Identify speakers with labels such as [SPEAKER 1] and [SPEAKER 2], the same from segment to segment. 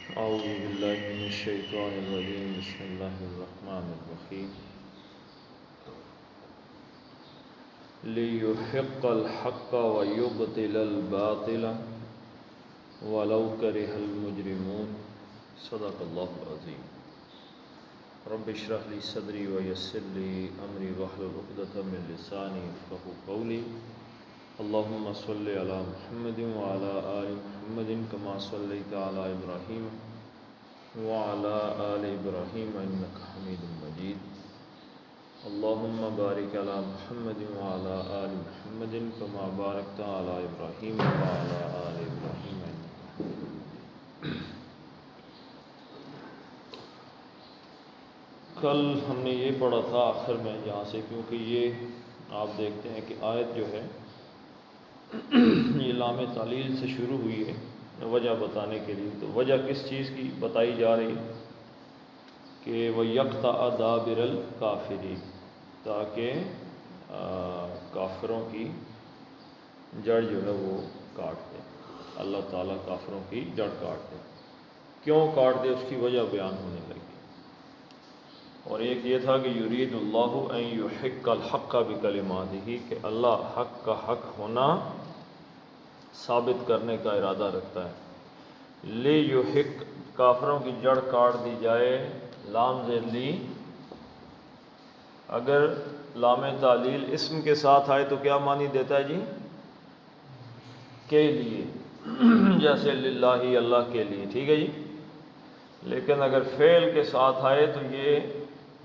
[SPEAKER 1] أعوذ بالله من الشيطان الرجيم بسم الله الرحمن الرحيم ليحق الحق ويبطل الباطل ولو كره المجرمون صدق الله العظيم رب اشرح لي صدري ويسر لي أمري واحلل عقدة من لساني يفقهوا قولي اللهم صل على محمد وعلى آل محمد كما صليت على إبراهيم وعلى آل إبراهيم إنك حميد مجيد اللهم بارك على محمد وعلى آل محمد كما باركت على إبراهيم وعلى آل إبراهيم إنك حميد مجيد. کل ہم نے یہ پڑھا تھا آخر میں یہاں سے، کیونکہ یہ آپ دیکھتے ہیں کہ آیت جو ہے یہ لام تعلیل سے شروع ہوئی ہے وجہ بتانے کے لیے. تو وجہ کس چیز کی بتائی جا رہی کہ وہ یقطع دابر الکافرین، تاکہ کافروں کی جڑ جو ہے وہ کاٹ دے. اللہ تعالیٰ کافروں کی جڑ کاٹ دے. کیوں کاٹ دے اس کی وجہ بیان ہونے لگی. اور ایک یہ تھا کہ یرید اللہ ان یحق الحق بکلماتہ، کہ اللہ حق کا حق ہونا ثابت کرنے کا ارادہ رکھتا ہے. لیحق، کافروں کی جڑ کاٹ دی جائے. لام زیر لی، اگر لام تعلیل اسم کے ساتھ آئے تو کیا معنی دیتا ہے جی؟ کے لیے، جیسے للہ، اللہ کے لیے، ٹھیک ہے جی. لیکن اگر فعل کے ساتھ آئے تو یہ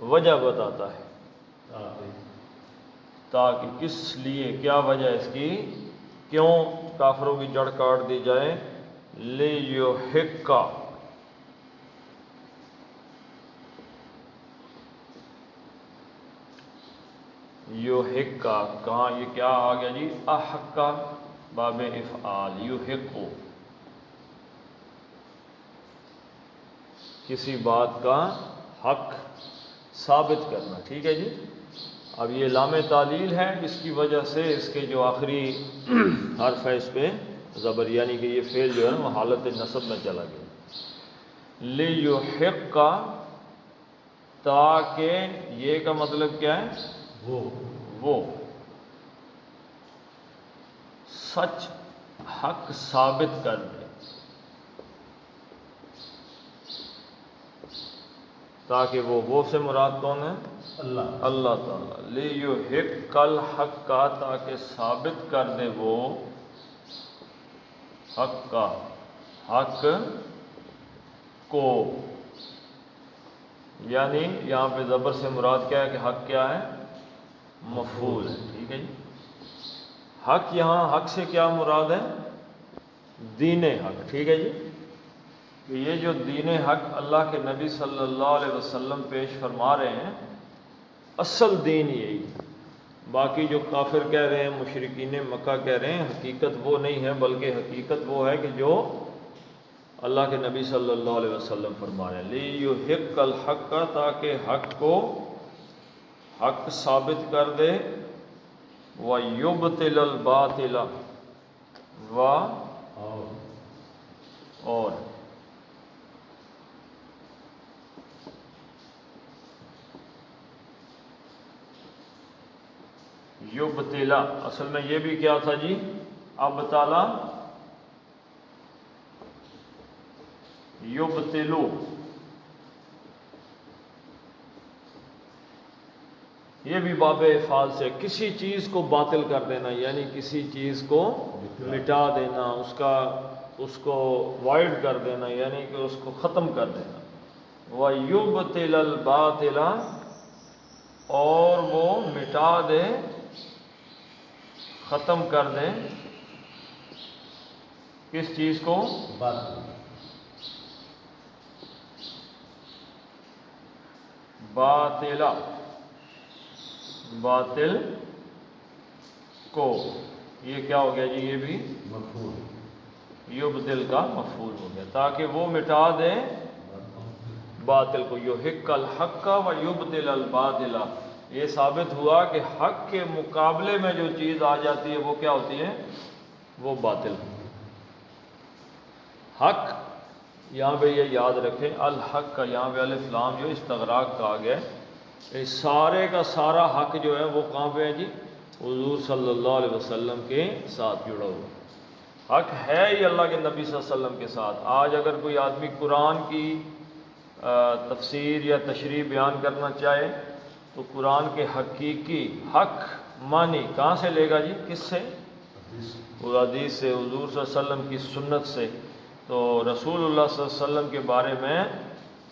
[SPEAKER 1] وجہ بتاتا ہے، تاکہ کس لیے، کیا وجہ اس کی، کیوں کافروں کی جڑ کاٹ دی جائے. لیحق، یحق، کہاں یہ کیا آ گیا جی؟ احق، باب افعال. یحق، کسی بات کا حق ثابت کرنا، ٹھیک ہے جی. اب یہ لام تعلیل ہے، جس کی وجہ سے اس کے جو آخری حرف ہے اس پہ زبر، یعنی کہ یہ فعل جو ہے نا وہ حالت نصب میں چلا گیا. لیحق، تاکہ، یہ کا مطلب کیا ہے؟ وہ سچ حق ثابت کر دے. تاکہ وہ سے مراد کون ہے؟ اللہ تعالیٰ. لیحق الحق کا، تاکہ ثابت کر دے وہ حق کا، حق کو. یعنی یہاں پہ زبر سے مراد کیا ہے کہ حق کیا ہے؟ مفعول ہے، ٹھیک ہے جی. حق، یہاں حق سے کیا مراد ہے؟ دین حق، ٹھیک ہے جی. کہ یہ جو دین حق اللہ کے نبی صلی اللہ علیہ وسلم پیش فرما رہے ہیں، اصل دین یہی. باقی جو کافر کہہ رہے ہیں، مشرکین مکہ کہہ رہے ہیں، حقیقت وہ نہیں ہے، بلکہ حقیقت وہ ہے کہ جو اللہ کے نبی صلی اللہ علیہ وسلم فرما رہے ہیں. لیحق الحق، تاکہ حق کو حق ثابت کر دے. وَيُبْطِلَ الْبَاطِلَ، اور یبطل، اصل میں یہ بھی کیا تھا جی؟ ابطلا یبطلو، یہ بھی باب افعال سے کسی چیز کو باطل کر دینا، یعنی کسی چیز کو مٹا دینا، اس کو وائڈ کر دینا، یعنی کہ اس کو ختم کر دینا. وَيُبْطِلَ الْبَاطِلَ، اور وہ مٹا دے، ختم کر دے کس چیز کو؟ باطلا، باطل کو. یہ کیا ہو گیا جی؟ یہ بھی مفعول، یبدل کا مفعول ہو گیا، تاکہ وہ مٹا دے باطل کو. یحق الحق ویبدل الباطل، یہ ثابت ہوا کہ حق کے مقابلے میں جو چیز آ جاتی ہے وہ کیا ہوتی ہے؟ وہ باطل. حق یہاں پہ یہ یاد رکھیں الحق کا یہاں پہ الف لام جو استغراق کا آ گیا ہے، اس سارے کا سارا حق جو ہے وہ کہاں پہ ہے جی؟ حضور صلی اللہ علیہ وسلم کے ساتھ جڑا ہوا حق ہے ہی اللہ کے نبی صلی اللہ علیہ وسلم کے ساتھ۔ آج اگر کوئی آدمی قرآن کی تفسیر یا تشریح بیان کرنا چاہے تو قرآن کے حقیقی حق معنی کہاں سے لے گا جی؟ کس سے؟ حدیث سے، حضور صلی اللہ علیہ وسلم کی سنت سے۔ تو رسول اللہ صلی اللہ علیہ وسلم کے بارے میں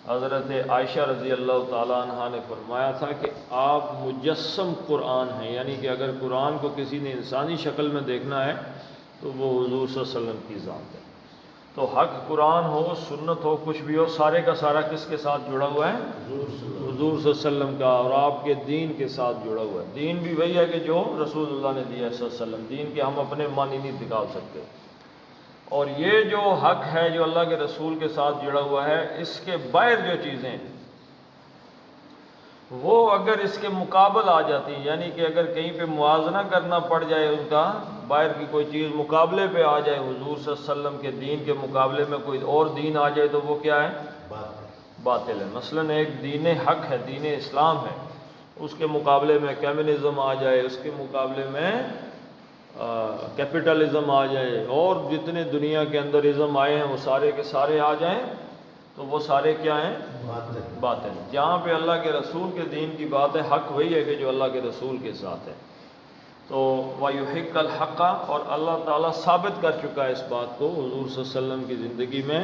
[SPEAKER 1] حضرت عائشہ رضی اللہ تعالیٰ عنہ نے فرمایا تھا کہ آپ مجسم قرآن ہیں، یعنی کہ اگر قرآن کو کسی نے انسانی شکل میں دیکھنا ہے تو وہ حضور صلی اللہ علیہ وسلم کی ذات ہے۔ تو حق قرآن ہو، سنت ہو، کچھ بھی ہو، سارے کا سارا کس کے ساتھ جڑا ہوا ہے؟ حضور صلی اللہ علیہ وسلم کا، اور آپ کے دین کے ساتھ جڑا ہوا ہے۔ دین بھی وہی ہے کہ جو رسول اللہ نے دیا ہے صلی اللہ علیہ وسلم، دین کے ہم اپنے معنی نہیں نکال سکتے۔ اور یہ جو حق ہے جو اللہ کے رسول کے ساتھ جڑا ہوا ہے، اس کے باہر جو چیزیں ہیں وہ اگر اس کے مقابل آ جاتی ہیں، یعنی کہ اگر کہیں پہ موازنہ کرنا پڑ جائے ان کا، باہر کی کوئی چیز مقابلے پہ آ جائے حضور صلی اللہ علیہ وسلم کے دین کے مقابلے میں کوئی اور دین آ جائے تو وہ کیا ہے؟ باطل ہے۔ مثلا ایک دین حق ہے، دین اسلام ہے، اس کے مقابلے میں کمیونزم آ جائے، اس کے مقابلے میں کیپٹلزم آ جائے، اور جتنے دنیا کے اندر ازم آئے ہیں وہ سارے کے سارے آ جائیں تو وہ سارے کیا ہیں؟ باطل۔ جہاں پہ اللہ کے رسول کے دین کی بات ہے، حق وہی ہے کہ جو اللہ کے رسول کے ساتھ ہے۔ تو وَيُحِقَّ الْحَقَّ، اور اللہ تعالیٰ ثابت کر چکا ہے اس بات کو حضور صلی اللہ علیہ وسلم کی زندگی میں،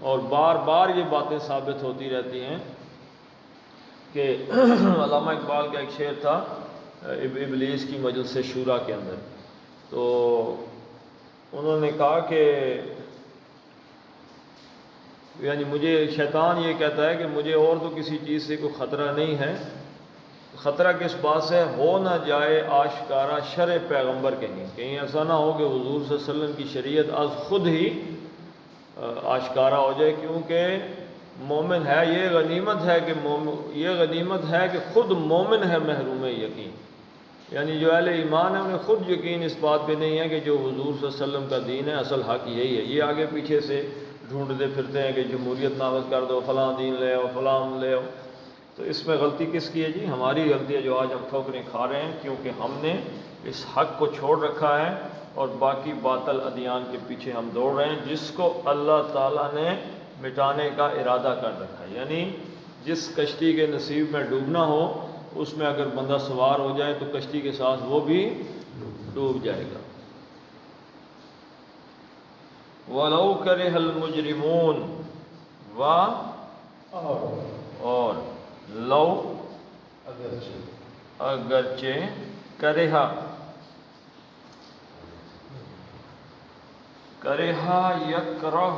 [SPEAKER 1] اور بار بار یہ باتیں ثابت ہوتی رہتی ہیں کہ علامہ اقبال کا ایک شعر تھا ابلیس کی مجلس شورا کے اندر، تو انہوں نے کہا کہ یعنی مجھے شیطان یہ کہتا ہے کہ مجھے اور تو کسی چیز سے کوئی خطرہ نہیں ہے، خطرہ کس بات سے؟ ہو نہ جائے آشکارا شرع پیغمبر کہیں ایسا نہ ہو کہ حضور صلی اللہ علیہ وسلم کی شریعت از خود ہی آشکارا ہو جائے، کیونکہ مومن ہے، یہ غنیمت ہے کہ خود مومن ہے محروم یقین، یعنی جو اہل ایمان ہے انہیں خود یقین اس بات پہ نہیں ہے کہ جو حضور صلی اللہ علیہ وسلم کا دین ہے اصل حق یہی ہے۔ یہ آگے پیچھے سے ڈھونڈتے پھرتے ہیں کہ جمہوریت نافذ کر دو، فلاں دین لے آؤ، فلاں لے آؤ۔ تو اس میں غلطی کس کی ہے جی؟ ہماری غلطی ہے جو آج ہم ٹھوکریں کھا رہے ہیں، کیونکہ ہم نے اس حق کو چھوڑ رکھا ہے اور باقی باطل ادیان کے پیچھے ہم دوڑ رہے ہیں، جس کو اللہ تعالیٰ نے مٹانے کا ارادہ کر رکھا ہے۔ یعنی جس کشتی کے نصیب میں ڈوبنا ہو اس میں اگر بندہ سوار ہو جائے تو کشتی کے ساتھ وہ بھی ڈوب جائے گا۔ وَلَوْ كَرِهَ الْمُجْرِمُونَ اور لو اگرچہ کرہا یکرہ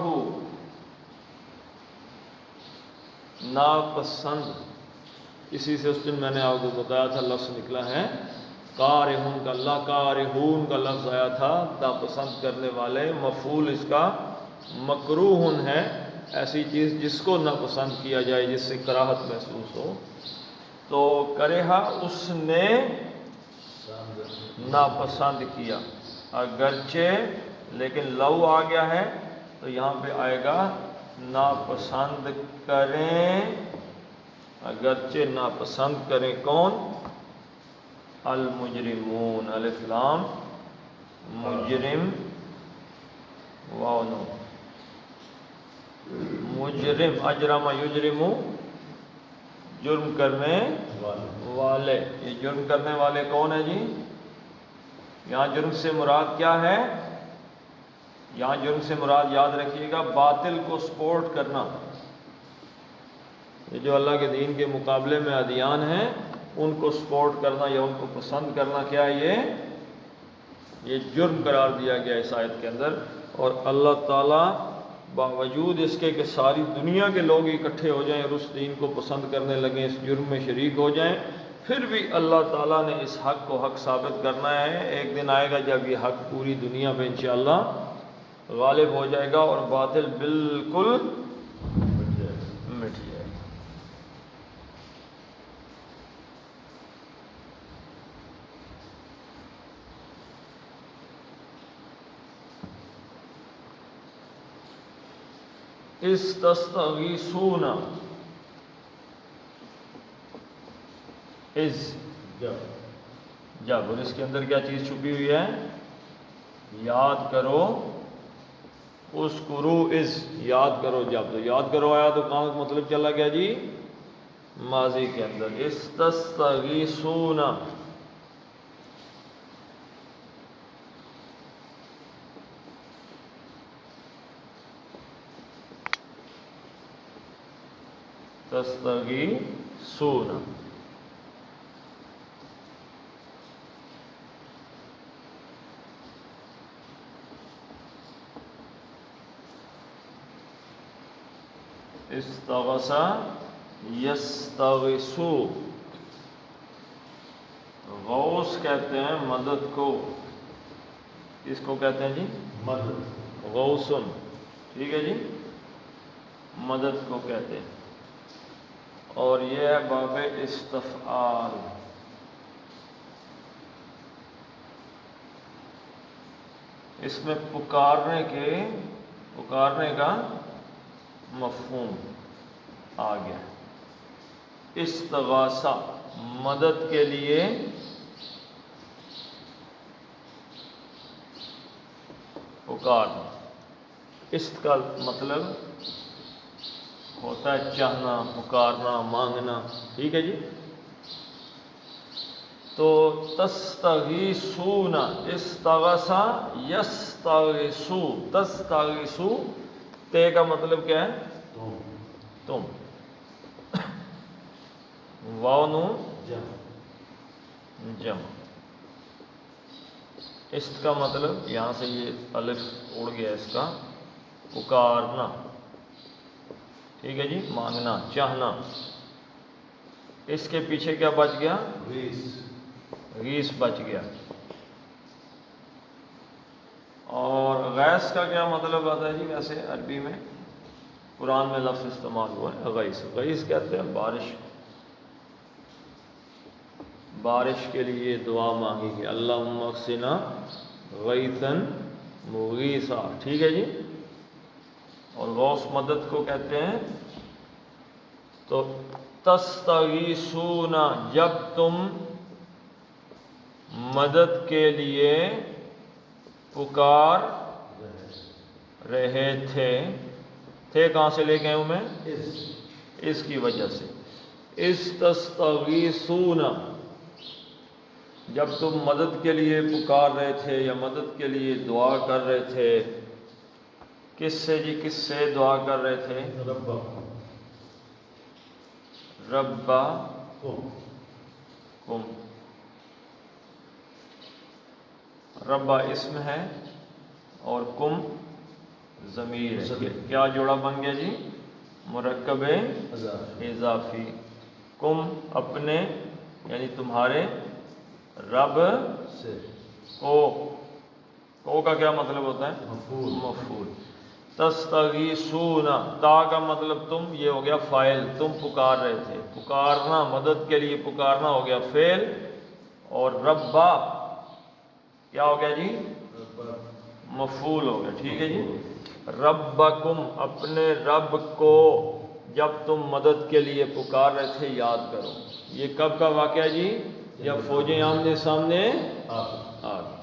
[SPEAKER 1] ناپسند، اسی سے اس دن میں نے آپ کو بتایا تھا لفظ نکلا ہے کارہون کا، لا کارہون کا لفظ آیا تھا ناپسند کرنے والے، مفعول اس کا مکروہن ہے، ایسی چیز جس کو ناپسند کیا جائے، جس سے کراہت محسوس ہو۔ تو کرہا اس نے ناپسند کیا، اگرچہ لیکن لو آ گیا ہے تو یہاں پہ آئے گا ناپسند کریں، اگرچہ ناپسند کریں کون؟ المجرمون، الف لام مجرم واو نو، مجرم اجرم یجرم جرم کرنے والے، یہ جرم کرنے والے کون ہیں جی؟ یہاں جرم سے مراد کیا ہے؟ یہاں جرم سے مراد یاد رکھیے گا باطل کو سپورٹ کرنا، یہ جو اللہ کے دین کے مقابلے میں ادیان ہیں ان کو سپورٹ کرنا یا ان کو پسند کرنا، کیا ہے یہ جرم قرار دیا گیا اس آیت کے اندر۔ اور اللہ تعالیٰ باوجود اس کے کہ ساری دنیا کے لوگ اکٹھے ہو جائیں اور اس دین کو پسند کرنے لگیں، اس جرم میں شریک ہو جائیں، پھر بھی اللہ تعالیٰ نے اس حق کو حق ثابت کرنا ہے۔ ایک دن آئے گا جب یہ حق پوری دنیا پہ انشاءاللہ غالب ہو جائے گا اور باطل بالکل مٹ جائے گا۔ استستغیثون، از جب، اور اس کے اندر کیا چیز چھپی ہوئی ہے؟ یاد کرو، اذکروا از، یاد کرو جب، تو یاد کرو آیا تو کام کا مطلب چلا گیا جی ماضی کے اندر. استستغیثون، تستغیثون، استغاث یستغیثو، غوث کہتے ہیں مدد کو، اس کو کہتے ہیں جی مدد، غوثن، ٹھیک ہے جی، مدد کو کہتے ہیں. اور یہ ہے باب استفعال. اس میں پکارنے کا مفہوم آ گیا. استغاثہ، مدد کے لیے پکارنا. است کا مطلب ہوتا ہے چاہنا، پکارنا، مانگنا، ٹھیک ہے جی. تو تستغیثون، استغاث یستغیثو، تستغیثو، تے کا مطلب کیا ہے؟ تم. واو نون جمع. اس کا مطلب یہاں سے یہ الف اڑ گیا اس کا، پکارنا، ٹھیک ہے جی، مانگنا، چاہنا. اس کے پیچھے کیا بچ گیا؟ غیث بچ گیا. اور غیث کا کیا مطلب آتا ہے جی؟ ویسے عربی میں قرآن میں لفظ استعمال ہوا ہے غیث. غیث کہتے ہیں بارش کے لیے دعا مانگی گئی، اللہم اغثنا غیثا مغیثا، ٹھیک ہے جی. اور غوث مدد کو کہتے ہیں. تو تستغیثون، جب تم مدد کے لیے پکار رہے تھے. تھے کہاں سے لے کے آئے ہوں میں؟ اس کی وجہ سے. استستغیثون، جب تم مدد کے لیے پکار رہے تھے یا مدد کے لیے دعا کر رہے تھے. کس سے جی؟ کس سے دعا کر رہے تھے؟ ربکم. ربا اسم ہے اور کم ضمیر ہے. کیا جوڑا بن گیا جی؟ مرکب اضافی. کم اپنے یعنی تمہارے، رب سے، کو کا کیا مطلب ہوتا ہے؟ مفعول. تستغیثون، تا کا مطلب تم، یہ ہو گیا فاعل، تم پکار رہے تھے. پکارنا، مدد کے لیے پکارنا ہو گیا فعل. اور ربا کیا ہو گیا جی؟ مفعول ہو گیا، ٹھیک ہے جی. ربکم، اپنے رب کو جب تم مدد کے لیے پکار رہے تھے یاد کرو. یہ کب کا واقعہ جی؟ جب فوجیں آمنے سامنے آ گئی.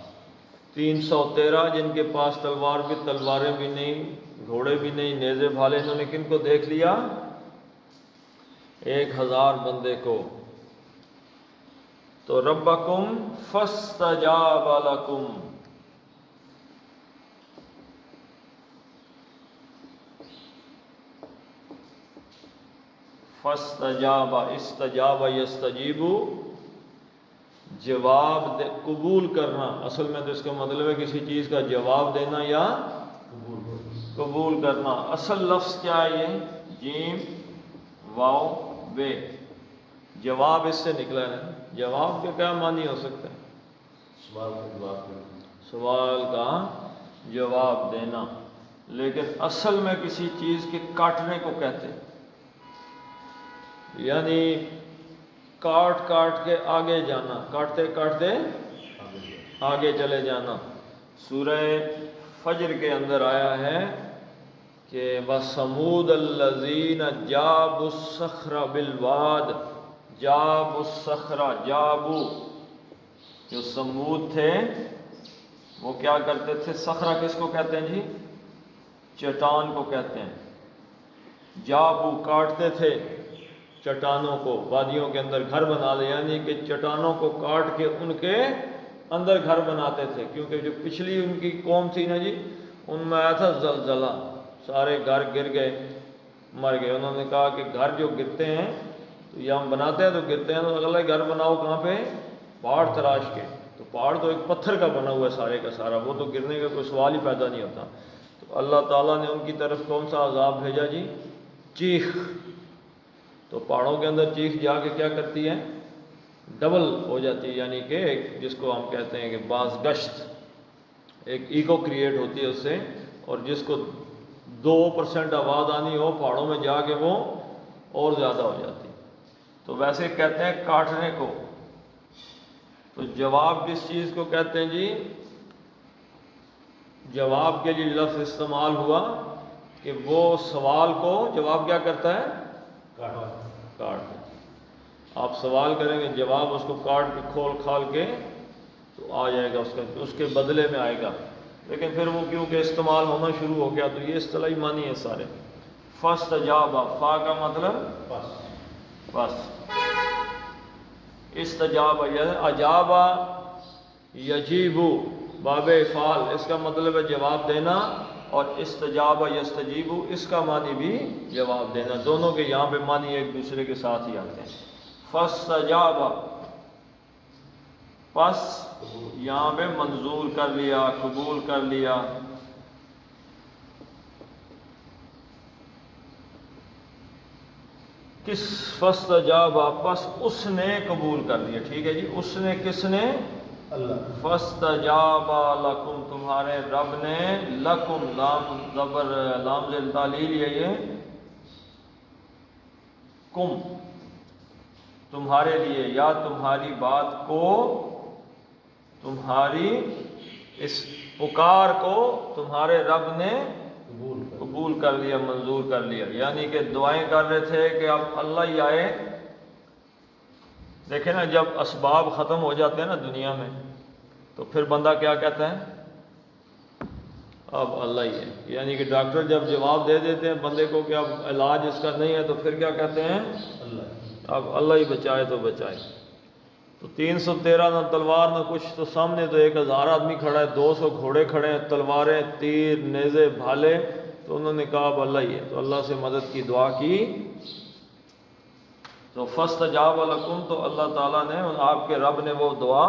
[SPEAKER 1] 313 جن کے پاس تلواریں بھی نہیں، گھوڑے بھی نہیں، نیزے بھالے، انہوں نے کن کو دیکھ لیا؟ 1000 بندے کو. تو ربکم فاستجاب لکم، فاستجاب، استجاب یستجیب، جواب قبول کرنا. اصل میں تو اس کا مطلب ہے کسی چیز کا جواب دینا یا قبول کرنا. اصل لفظ کیا ہے یہ؟ جیم واو بے. جواب اس سے نکلا ہے. جواب کے کیا معنی ہو سکتا ہے؟ سوال کا جواب دینا. لیکن اصل میں کسی چیز کے کاٹنے کو کہتے ہیں، یعنی کاٹ کے آگے جانا، کاٹتے آگے چلے جانا. سورہ فجر کے اندر آیا ہے کہ وَثَمُودَ الَّذِينَ جَابُوا الصَّخْرَ بِالْوَادِ، جابوا الصخرہ، جابو جو سمود تھے وہ کیا کرتے تھے؟ صخرہ کس کو کہتے ہیں جی؟ چٹان کو کہتے ہیں۔ جابو کاٹتے تھے چٹانوں کو، وادیوں کے اندر گھر بنا لے، یعنی کہ چٹانوں کو کاٹ کے ان کے اندر گھر بناتے تھے، کیونکہ جو پچھلی ان کی قوم تھی نا جی، ان میں آیا تھا زلزلہ، سارے گھر گر گئے، مر گئے۔ انہوں نے کہا کہ گھر جو گرتے ہیں تو یہ ہم بناتے ہیں تو گرتے ہیں، تو اگلا گھر بناؤ کہاں پہ؟ پہاڑ تراش کے۔ تو پہاڑ تو ایک پتھر کا بنا ہوا ہے سارے کا سارا، وہ تو گرنے کا کوئی سوال ہی پیدا نہیں ہوتا۔ تو اللہ تعالیٰ نے ان کی طرف کون سا عذاب بھیجا جی؟ چیخ۔ تو پہاڑوں کے اندر چیخ جا کے کیا کرتی ہے؟ ڈبل ہو جاتی ہے، یعنی کہ جس کو ہم کہتے ہیں کہ باز گشت، ایک ایکو کریٹ ہوتی ہے اس سے، اور جس کو 2% آواز آنی ہو پہاڑوں میں جا کے وہ اور زیادہ ہو جاتی۔ تو ویسے کہتے ہیں کاٹنے کو۔ تو جواب کس چیز کو کہتے ہیں جی؟ جواب کے لیے لفظ استعمال ہوا کہ وہ سوال کو جواب کیا کرتا ہے؟ کاٹ۔ آپ سوال کریں گے، جواب اس کو کاٹ کے کھول کھال کے تو آ جائے گا، اس کے بدلے میں آئے گا۔ لیکن پھر وہ کیونکہ استعمال ہونا شروع ہو گیا تو یہ اصطلاحی معنی ہے سارے۔ فاستجاب، فا کا مطلب بس، استجاب اجاب یجیب، باب افعال، اس کا مطلب ہے جواب دینا، اور استجاب یستجیب اس کا معنی بھی جواب دینا، دونوں کے یہاں پہ معنی ایک دوسرے کے ساتھ ہی آتے ہیں۔ فاستجاب، پس یہاں پہ منظور کر لیا، قبول کر لیا۔ کس؟ فاستجاب، پس اس نے قبول کر لیا، ٹھیک ہے جی۔ اس نے، کس نے؟ اللہ۔ فاستجاب لکم، تمہارے رب نے، لکم لام زبر لام ذل تعلیل ہے یہ، کم تمہارے لیے، یا تمہاری بات کو، تمہاری اس پکار کو تمہارے رب نے قبول کر لیا، منظور کر لیا۔ یعنی کہ دعائیں کر رہے تھے کہ اب اللہ ہی آئے۔ دیکھیں نا، جب اسباب ختم ہو جاتے ہیں نا دنیا میں تو پھر بندہ کیا کہتا ہے؟ اب اللہ ہی ہے۔ یعنی کہ ڈاکٹر جب جواب دے دیتے ہیں بندے کو کہ اب علاج اس کا نہیں ہے تو پھر کیا کہتے ہیں؟ اب اللہ ہی بچائے تو بچائے۔ تو 313 نہ تلوار نہ کچھ، تو سامنے تو 1000 آدمی کھڑا ہے، 200 گھوڑے کھڑے ہیں، تلواریں، تیر، نیزے، بھالے، تو انہوں نے کہا اب اللہ ہی ہے، تو اللہ سے مدد کی دعا کی۔ تو فاستجاب لکم، تو اللہ تعالیٰ نے، آپ کے رب نے وہ دعا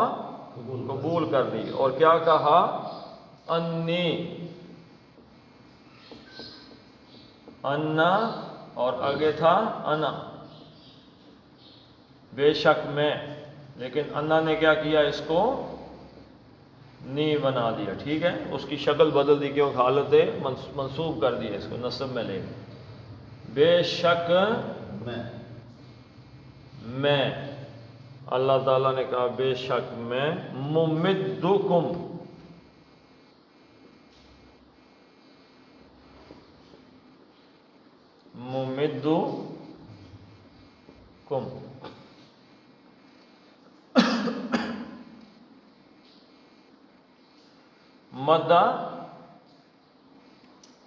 [SPEAKER 1] قبول کر لی، اور کیا کہا؟ انی، انا، اور آگے تھا انا، بے شک میں، لیکن انا نے کیا کیا؟ اس کو نی بنا دیا، ٹھیک ہے، اس کی شکل بدل دی، کیوں؟ حالت منسوب کر دی، اس کو نصب میں لے۔ بے شک میں، اللہ تعالیٰ نے کہا بے شک میں، ممدکم، ممدکم، مدہ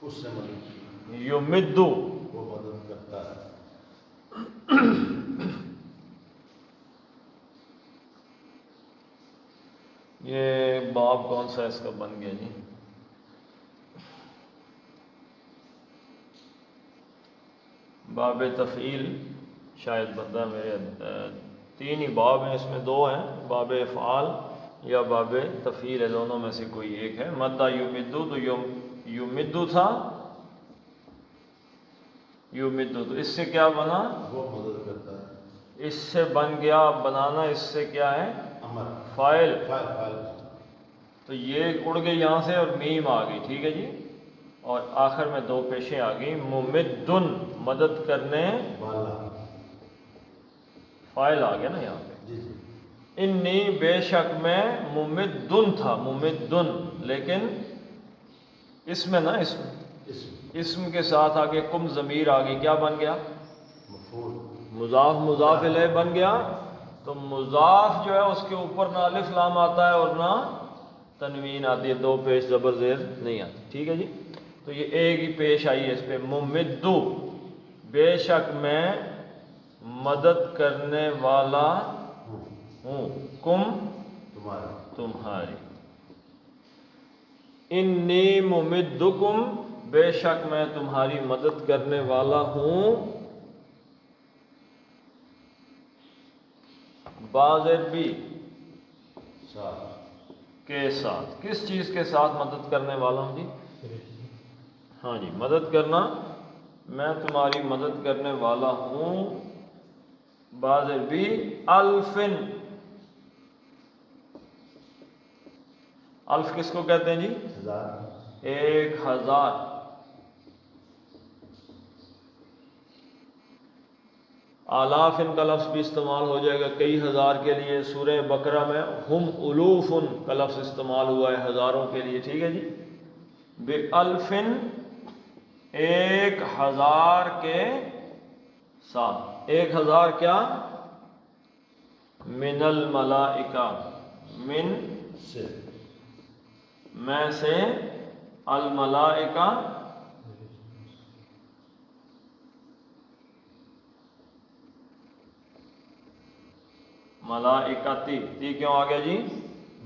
[SPEAKER 2] اس سے مدد،
[SPEAKER 1] یمدو،
[SPEAKER 2] وہ مدد کرتا ہے۔
[SPEAKER 1] یہ باب کون سا اس کا بن گیا جی؟ باب تفعیل شاید بندہ میرے 3 ہی باب ہیں، اس میں 2 ہیں، باب افعال یا باب تفعیل ہے، دونوں میں سے کوئی ایک ہے۔ مدہ یمدو، تو یمدو تھا، یمدو، تو اس سے کیا بنا؟
[SPEAKER 2] وہ مدد کرتا ہے۔
[SPEAKER 1] اس سے بن گیا بنانا، اس سے کیا ہے؟
[SPEAKER 2] امر،
[SPEAKER 1] فاعل۔
[SPEAKER 2] فاعل،
[SPEAKER 1] تو یہ اڑ گئی یہاں سے اور میم آ گئی، ٹھیک ہے جی، اور آخر میں 2 پیشیں آ گئی، ممدن، مدد کرنے
[SPEAKER 2] والا،
[SPEAKER 1] فاعل آ گیا نا یہاں پہ۔
[SPEAKER 2] جی جی،
[SPEAKER 1] انی، بے شک میں، ممدن تھا، ممدن، لیکن اس میں نا، اسم کے ساتھ آگے کم ضمیر آ گئی، کیا بن گیا؟
[SPEAKER 2] مفعول،
[SPEAKER 1] مضاف مضاف الیہ بن گیا۔ تو مضاف جو ہے اس کے اوپر نہ الف لام آتا ہے اور نہ تنوین آتی ہے، دو پیش زبر زیر نہیں آتی، ٹھیک ہے جی۔ تو یہ ایک ہی پیش آئی ہے اس پہ، ممدو بے شک میں مدد کرنے والا ہوں، کم
[SPEAKER 2] تمہارا،
[SPEAKER 1] تمہاری، انی ممدکم بے شک میں تمہاری مدد کرنے والا ہوں، بازر بھی
[SPEAKER 2] ساتھ،
[SPEAKER 1] کے ساتھ۔ کس چیز کے ساتھ مدد کرنے والا ہوں جی؟ ہاں جی، مدد کرنا، میں تمہاری مدد کرنے والا ہوں، بازر بھی الفن، الف کس کو کہتے ہیں جی؟ 1000۔ آلاف ان کا لفظ بھی استعمال ہو جائے گا کئی ہزار کے لیے، سورہ بقرہ میں ہم الوفن کا لفظ استعمال ہوا ہے ہزاروں کے لیے، ٹھیک ہے جی۔ بالفن 1000 کے ساتھ، 1000 کیا؟ من الملائکہ، من
[SPEAKER 2] سے،
[SPEAKER 1] میں سے، الملائکہ ملائکتی، تی کیوں آ گیا جی؟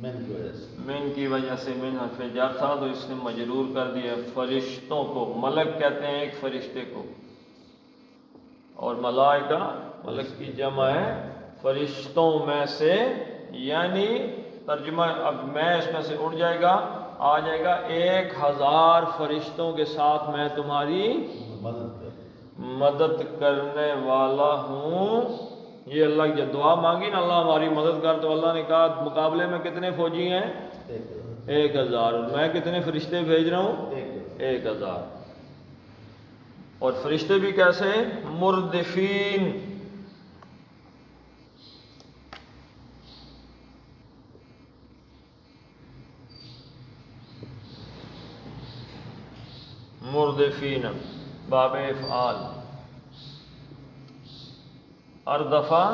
[SPEAKER 2] من کی وجہ سے،
[SPEAKER 1] من کی وجہ سے، من حرف جر تھا تو اس نے مجرور کر دیا فرشتوں کو، ملک کہتے ہیں ایک فرشتے کو، اور ملائکہ ملک کی جمع ہے، فرشتوں میں سے، یعنی ترجمہ اب میں اس میں سے اڑ جائے گا، آ جائے گا 1000 فرشتوں کے ساتھ میں تمہاری مدد کرنے والا ہوں۔ یہ اللہ کی دعا مانگی نا، اللہ ہماری مدد کر، تو اللہ نے کہا مقابلے میں کتنے فوجی ہیں؟ 1000، اور میں کتنے فرشتے بھیج رہا ہوں؟ 1000۔ اور فرشتے بھی کیسے ہیں؟ مردفین، مردفین باب افعال، اردفا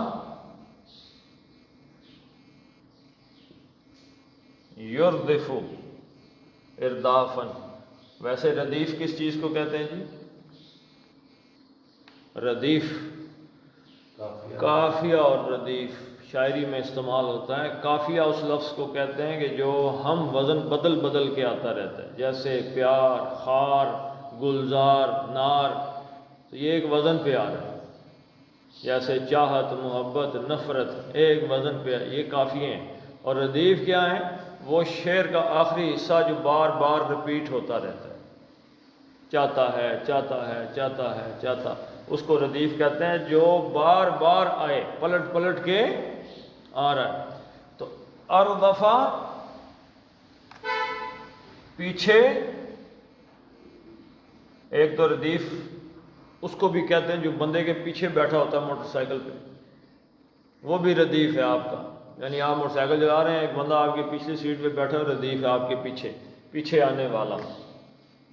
[SPEAKER 1] یردفو اردافن۔ ویسے ردیف کس چیز کو کہتے ہیں جی؟ ردیف قافیہ اور ردیف شاعری میں استعمال ہوتا ہے۔ قافیہ اس لفظ کو کہتے ہیں کہ جو ہم وزن بدل بدل کے آتا رہتا ہے، جیسے پیار، خار، گلزار، نار، تو یہ ایک وزن پہ آ رہا ہے، جیسے چاہت، محبت، نفرت، ایک وزن پہ، یہ قافیے ہیں۔ اور ردیف کیا ہے؟ وہ شعر کا آخری حصہ جو بار بار رپیٹ ہوتا رہتا ہے، چاہتا ہے، چاہتا ہے، چاہتا ہے، چاہتا، اس کو ردیف کہتے ہیں، جو بار بار آئے، پلٹ پلٹ کے آ رہا ہے۔ تو اردفا پیچھے، ایک تو ردیف اس کو بھی کہتے ہیں جو بندے کے پیچھے بیٹھا ہوتا ہے موٹر سائیکل پہ، وہ بھی ردیف ہے آپ کا، یعنی آپ موٹر سائیکل چلا رہے ہیں، ایک بندہ آپ کے پچھلی سیٹ پہ بیٹھا ہے، ردیف ہے آپ کے پیچھے، پیچھے آنے والا،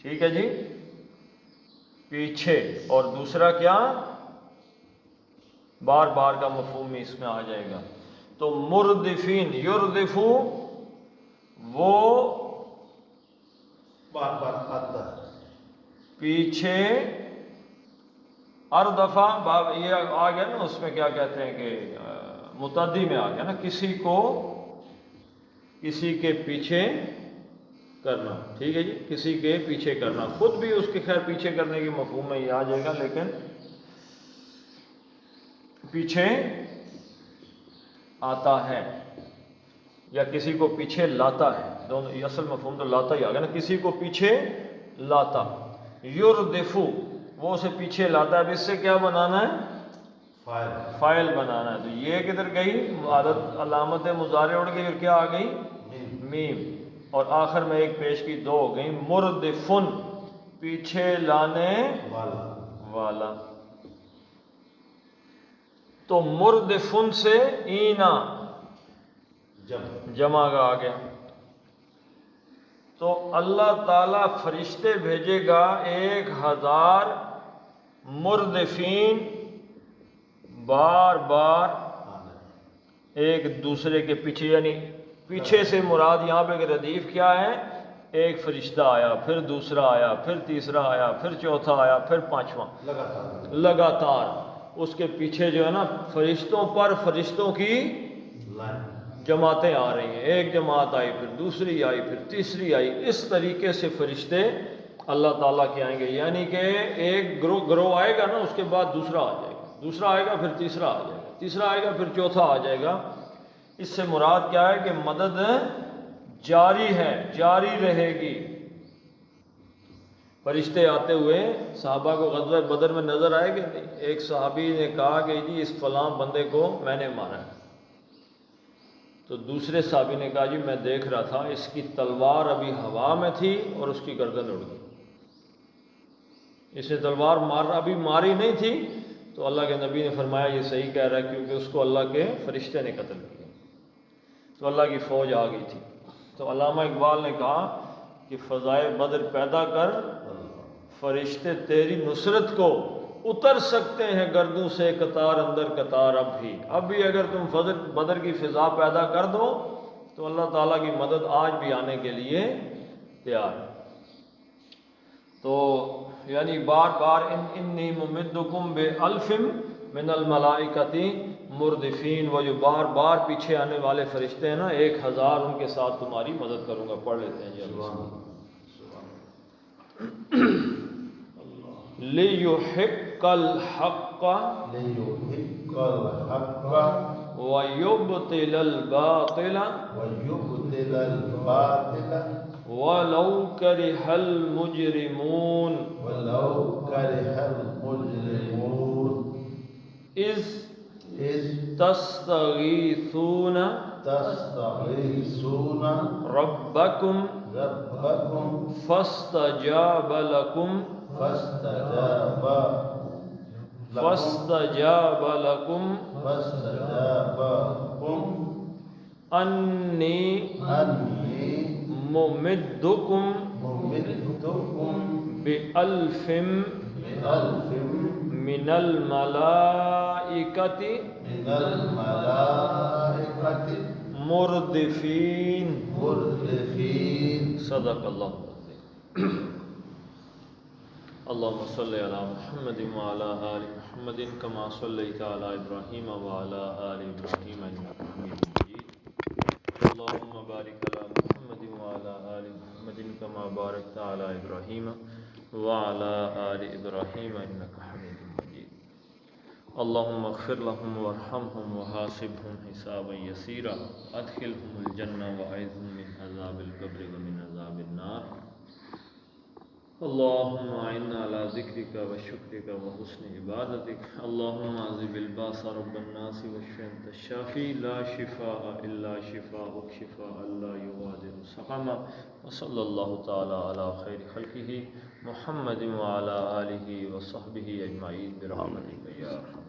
[SPEAKER 1] ٹھیک ہے جی، پیچھے۔ اور دوسرا کیا؟ بار بار کا مفہوم بھی اس میں آ جائے گا۔ تو مردفین، یردفو وہ
[SPEAKER 2] بار بار آتا ہے،
[SPEAKER 1] پیچھے، اردفا باب یہ آ گیا نا، اس میں کیا کہتے ہیں کہ متعدی میں آ گیا نا، کسی کو کسی کے پیچھے کرنا، ٹھیک ہے جی، کسی کے پیچھے کرنا، خود بھی اس کے خیر پیچھے کرنے کے مفہوم میں یہ آ جائے گا، لیکن پیچھے آتا ہے یا کسی کو پیچھے لاتا ہے، دونوں، یہ اصل مفہوم تو لاتا ہی آ گیا نا، کسی کو پیچھے لاتا۔ یردفو وہ اسے پیچھے لاتا ہے، اب اس سے کیا بنانا ہے؟ فاعل بنانا ہے۔ تو یہ کدھر گئی؟ عادت علامت مضارع اڑ گئی، اور کیا آ گئی؟ میم، اور آخر میں ایک پیش کی، دو ہو گئی، مردفن پیچھے لانے والا۔ تو مردفن سے اینا جمع کا آ گیا، تو اللہ تعالیٰ فرشتے بھیجے گا 1000 مردفین، بار بار ایک دوسرے کے پیچھے، یعنی پیچھے سے مراد یہاں پہ ردیف کیا ہے؟ ایک فرشتہ آیا، پھر دوسرا آیا، پھر تیسرا آیا، پھر چوتھا آیا، پھر پانچواں، لگاتار اس کے پیچھے جو ہے نا فرشتوں پر فرشتوں کی جماعتیں آ رہی ہیں. ایک جماعت آئی، پھر دوسری آئی، پھر تیسری آئی. اس طریقے سے فرشتے اللہ تعالیٰ کے آئیں گے. یعنی کہ ایک گروہ آئے گا نا، اس کے بعد دوسرا آ جائے گا، دوسرا آئے گا، پھر تیسرا آ جائے گا، تیسرا آئے گا، پھر چوتھا آ جائے گا. اس سے مراد کیا ہے کہ مدد جاری ہے، جاری رہے گی. فرشتے آتے ہوئے صحابہ کو غزوہ بدر میں نظر آئے کہ نہیں؟ ایک صحابی نے کہا کہ جی اس فلاں بندے کو میں نے مارا ہے. تو دوسرے صحابی نے کہا جی میں دیکھ رہا تھا، اس کی تلوار ابھی ہوا میں تھی اور اس کی گردن اڑ گئی. اس نے تلوار ابھی ماری نہیں تھی. تو اللہ کے نبی نے فرمایا یہ صحیح کہہ رہا ہے، کیونکہ اس کو اللہ کے فرشتے نے قتل کیا. تو اللہ کی فوج آ گئی تھی. تو علامہ اقبال نے کہا کہ فضائے بدر پیدا کر، فرشتے تیری نصرت کو اتر سکتے ہیں گردوں سے قطار اندر قطار. اب بھی اگر تم بدر کی فضا پیدا کر دو تو اللہ تعالیٰ کی مدد آج بھی آنے کے لیے تیار ہے. تو یعنی بار بار انی ممدکم بألف من الملائکۃ مردفین، وہ جو بار بار پیچھے آنے والے فرشتے ہیں نا 1000، ان کے ساتھ تمہاری مدد کروں گا. پڑھ لیتے ہیں جی. لِيُحِقَّ الْحَقَّ وَيُبْطِلَ الْبَاطِلَ وَلَوْ كَرِهَ الْمُجْرِمُونَ إِذْ تَسْتَغِيثُونَ رَبَّكُمْ فَاسْتَجَابَ لَكُمْ أَنِّي مُمِدُّكُمْ بِأَلْفٍ من الملائکۃ مردفین. صدق اللہ العظیم. اللهم صل على محمد وعلى آل محمد كما صليت على إبراهيم وعلى آل إبراهيم إنك حميد مجيد. اللهم بارك على محمد وعلى آل محمد كما باركت على إبراهيم وعلى آل إبراهيم إنك حميد مجيد. اللهم اغفر لهم وارحمهم وحاسبهم حسابا يسيرا أدخلهم الجنة وأعذهم من عذاب القبر ومن عذاب النار. اللهم أعنا على ذكرك وشكرك وحسن عبادتك. اللهم أذهب الباس رب الناس واشف أنت الشافي لا شفاء إلا شفاءك شفاء لا يغادر سقما. وصلى الله تعالى على خير خلقه محمد وعلى آله وصحبه أجمعين برحمتك يا أرحم